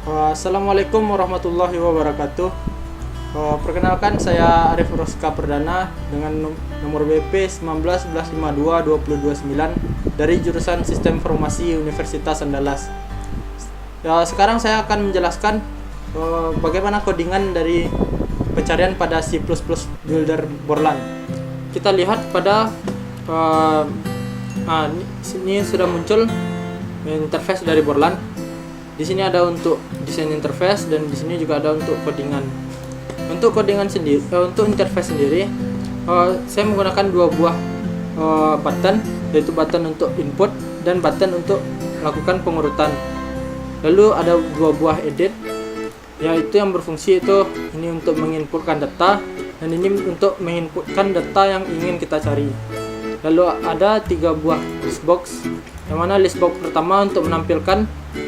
Assalamualaikum warahmatullahi wabarakatuh. Perkenalkan, saya Arif Roska Perdana dengan nomor BP 1911522029 dari jurusan Sistem Informasi Universitas Andalas. Sekarang saya akan menjelaskan bagaimana codingan dari pencarian pada C++ Builder Borland. Kita lihat pada sini sudah muncul interface dari Borland. Di sini ada untuk desain interface dan di sini juga ada untuk codingan. Untuk codingan sendiri, untuk interface sendiri, saya menggunakan dua buah button, yaitu button untuk input dan button untuk melakukan pengurutan. Lalu ada dua buah edit, yaitu yang berfungsi itu ini untuk menginputkan data dan ini untuk menginputkan data yang ingin kita cari. Lalu ada tiga buah listbox, yang mana listbox pertama untuk menampilkan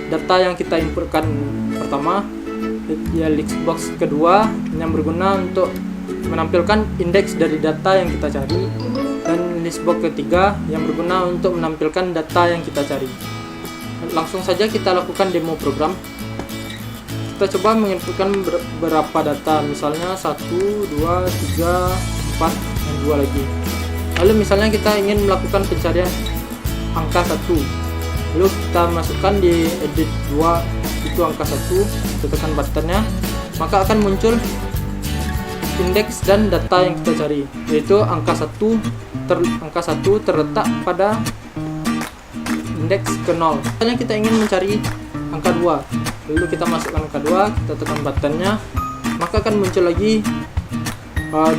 data yang kita inputkan pertama, ya listbox kedua yang berguna untuk menampilkan indeks dari data yang kita cari, dan listbox ketiga yang berguna untuk menampilkan data yang kita cari. Langsung saja kita lakukan demo program. Kita coba menginputkan beberapa data, misalnya 1, 2, 3, 4, dan 2 lagi. Lalu misalnya kita ingin melakukan pencarian angka 1, lalu kita masukkan di edit 2 itu angka 1, kita tekan buttonnya, maka akan muncul indeks dan data yang kita cari, yaitu angka 1 terletak pada indeks ke 0. Misalnya kita ingin mencari angka 2, lalu kita masukkan angka 2, kita tekan buttonnya, maka akan muncul lagi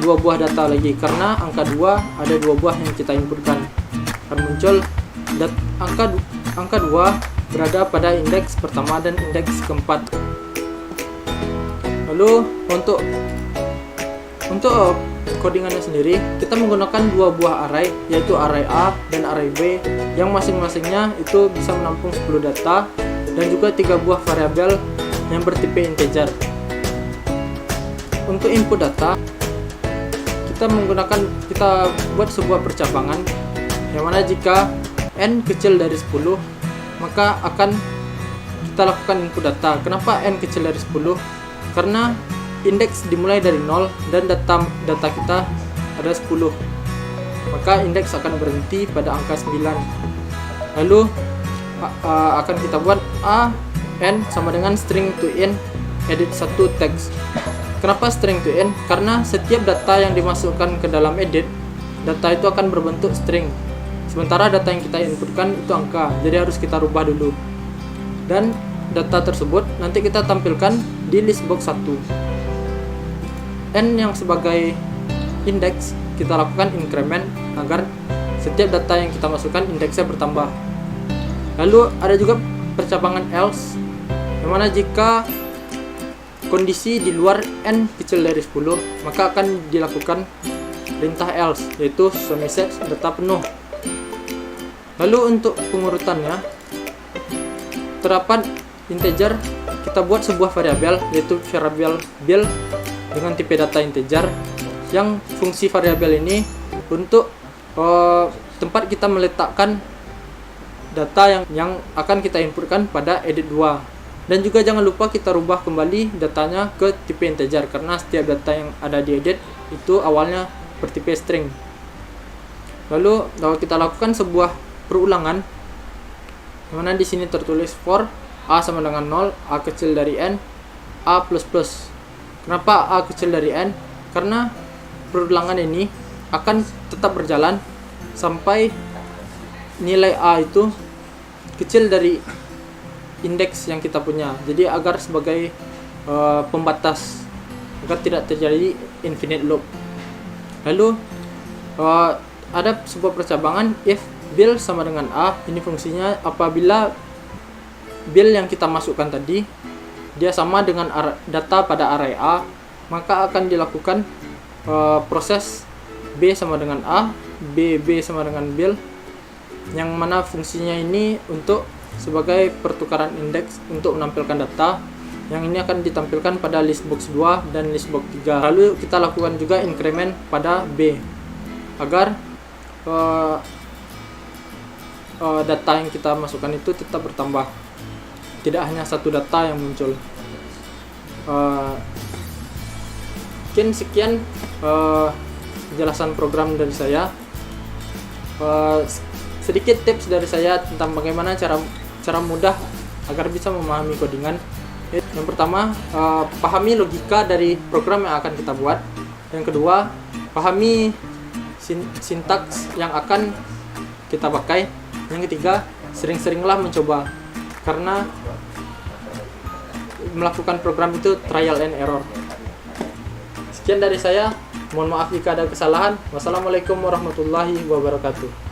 dua buah data lagi, karena angka 2 ada dua buah yang kita inputkan. Akan muncul angka 2 berada pada indeks pertama dan indeks keempat. Lalu untuk codingannya sendiri, kita menggunakan dua buah array, yaitu array A dan array B, yang masing-masingnya itu bisa menampung 10 data dan juga 3 buah variabel yang bertipe integer. Untuk input data, kita buat sebuah percabangan, yang mana jika n kecil dari 10, maka akan kita lakukan input data. Kenapa n kecil dari 10? Karena indeks dimulai dari 0 dan data kita ada 10, maka indeks akan berhenti pada angka 9. Lalu akan kita buat n sama dengan string to in edit 1 text. Kenapa string to in? Karena setiap data yang dimasukkan ke dalam edit, data itu akan berbentuk string, sementara data yang kita inputkan itu angka, jadi harus kita rubah dulu. Dan data tersebut nanti kita tampilkan di listbox 1. N yang sebagai indeks kita lakukan increment agar setiap data yang kita masukkan indeksnya bertambah. Lalu ada juga percabangan else, yang mana jika kondisi di luar n kecil dari 10, maka akan dilakukan perintah else, yaitu message data penuh. Lalu untuk pengurutannya, terdapat integer, kita buat sebuah variabel, yaitu variabel bil dengan tipe data integer, yang fungsi variabel ini untuk tempat kita meletakkan data yang akan kita inputkan pada edit 2. Dan juga jangan lupa kita rubah kembali datanya ke tipe integer, karena setiap data yang ada di edit itu awalnya bertipe string. Lalu kita lakukan sebuah perulangan, dimana di sini tertulis for a sama dengan 0, a kecil dari n, a plus plus. Kenapa a kecil dari n? Karena perulangan ini akan tetap berjalan sampai nilai a itu kecil dari indeks yang kita punya. Jadi agar sebagai pembatas agar tidak terjadi infinite loop. Lalu ada sebuah percabangan if bil sama dengan a. Ini fungsinya apabila bil yang kita masukkan tadi dia sama dengan data pada array A, maka akan dilakukan proses b sama dengan a, b sama dengan bil, yang mana fungsinya ini untuk sebagai pertukaran indeks untuk menampilkan data, yang ini akan ditampilkan pada listbox 2 dan listbox 3. Lalu kita lakukan juga increment pada b agar data yang kita masukkan itu tetap bertambah. tidak hanya satu data yang muncul. Mungkin sekian penjelasan program dari saya. Sedikit tips dari saya tentang bagaimana cara mudah agar bisa memahami codingan. Yang pertama, pahami logika dari program yang akan kita buat. Yang kedua, pahami sintaks yang akan kita pakai. Yang ketiga, sering-seringlah mencoba, karena melakukan program itu trial and error. Sekian dari saya, mohon maaf jika ada kesalahan. Wassalamualaikum warahmatullahi wabarakatuh.